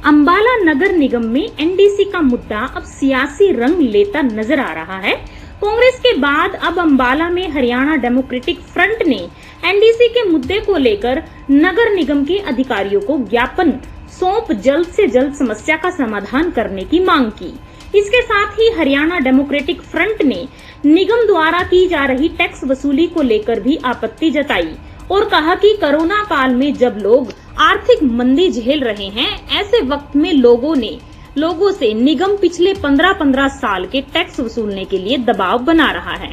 अंबाला नगर निगम में एनडीसी का मुद्दा अब सियासी रंग लेता नजर आ रहा है। कांग्रेस के बाद अब अंबाला में हरियाणा डेमोक्रेटिक फ्रंट ने एनडीसी के मुद्दे को लेकर नगर निगम के अधिकारियों को ज्ञापन सौंप जल्द से जल्द समस्या का समाधान करने की मांग की। इसके साथ ही हरियाणा डेमोक्रेटिक फ्रंट ने निगम द्वारा की जा रही टैक्स वसूली को लेकर भी आपत्ति जताई और कहा कि कोरोना काल में जब लोग आर्थिक मंदी झेल रहे हैं, ऐसे वक्त में लोगों से निगम पिछले 15-15 साल के टैक्स वसूलने के लिए दबाव बना रहा है।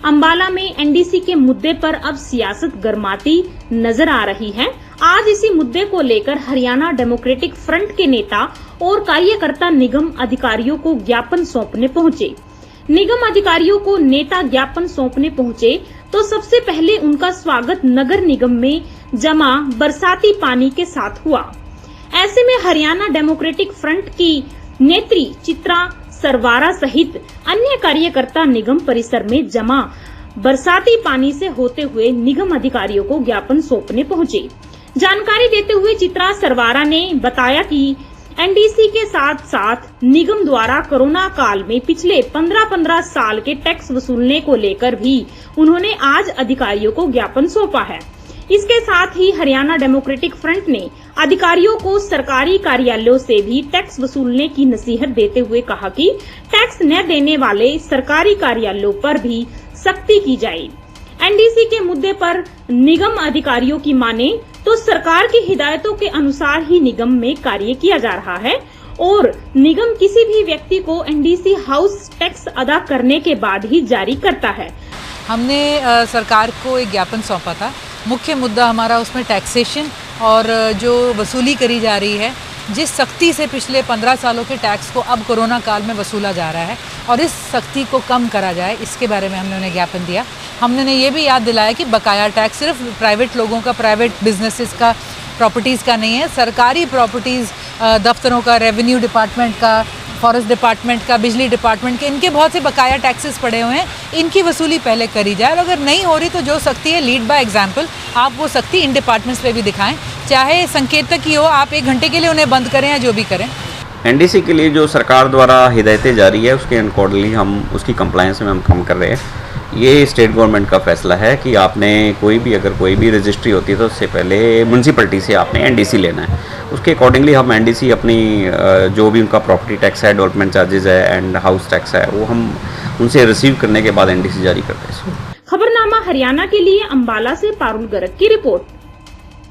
अंबाला में एनडीसी के मुद्दे पर अब सियासत गरमाती नजर आ रही है। आज इसी मुद्दे को लेकर हरियाणा डेमोक्रेटिक फ्रंट के नेता और कार्यकर्ता निगम अधिकारियों को ज्ञापन सौंपने पहुंचे। निगम अधिकारियों को नेता ज्ञापन सौंपने पहुंचे तो सबसे पहले उनका स्वागत नगर निगम में जमा बरसाती पानी के साथ हुआ। ऐसे में हरियाणा डेमोक्रेटिक फ्रंट की नेत्री चित्रा सरवारा सहित अन्य कार्यकर्ता निगम परिसर में जमा बरसाती पानी से होते हुए निगम अधिकारियों को ज्ञापन सौंपने पहुंचे। जानकारी देते हुए चित्रा सरवारा ने बताया कि एनडीसी के साथ साथ निगम द्वारा कोरोना काल में पिछले 15-15 साल के टैक्स वसूलने को लेकर भी उन्होंने आज अधिकारियों को ज्ञापन सौंपा है। इसके साथ ही हरियाणा डेमोक्रेटिक फ्रंट ने अधिकारियों को सरकारी कार्यालयों से भी टैक्स वसूलने की नसीहत देते हुए कहा कि टैक्स न देने वाले सरकारी कार्यालयों पर भी सख्ती की जाए। एनडीसी के मुद्दे पर निगम अधिकारियों की माने तो सरकार की हिदायतों के अनुसार ही निगम में कार्य किया जा रहा है और निगम किसी भी व्यक्ति को एनडीसी हाउस टैक्स अदा करने के बाद ही जारी करता है। हमने सरकार को एक ज्ञापन सौंपा था। मुख्य मुद्दा हमारा उसमें टैक्सेशन और जो वसूली करी जा रही है, जिस सख्ती से पिछले 15 सालों के टैक्स को अब कोरोना काल में वसूला जा रहा है और इस सख्ती को कम करा जाए, इसके बारे में हमने उन्हें ज्ञापन दिया। हमने उन्हें ये भी याद दिलाया कि बकाया टैक्स सिर्फ प्राइवेट लोगों का, प्राइवेट बिजनेसेस का, प्रॉपर्टीज़ का नहीं है। सरकारी प्रॉपर्टीज़, दफ्तरों का, रेवेन्यू डिपार्टमेंट का, फॉरेस्ट डिपार्टमेंट का, बिजली डिपार्टमेंट के, इनके बहुत से बकाया टैक्सेस पड़े हुए हैं। इनकी वसूली पहले करी जाए और अगर नहीं हो रही तो जो सख्ती है, लीड बाय एग्जाम्पल, आप वो सख्ती इन डिपार्टमेंट्स पे भी दिखाएं। चाहे संकेतक ही हो, आप 1 घंटे के लिए उन्हें बंद करें या जो भी करें। एनडीसी के लिए जो सरकार द्वारा हिदायतें जारी है, उसके अकॉर्डिंगली हम उसकी कंप्लायंस में हम काम कर रहे हैं। ये स्टेट गवर्नमेंट का फैसला है कि आपने अगर कोई भी रजिस्ट्री होती है तो उससे पहले म्यूनसिपलिटी से आपने एनडीसी लेना है। उसके अकॉर्डिंगली हम एनडीसी अपनी जो भी उनका प्रॉपर्टी टैक्स है, डेवलपमेंट चार्जेस है एंड हाउस टैक्स है, वो हम उनसे रिसीव करने के बाद एनडीसी जारी करते हैं। खबरनामा हरियाणा के लिए अंबाला से पारुल गर्ग की रिपोर्ट।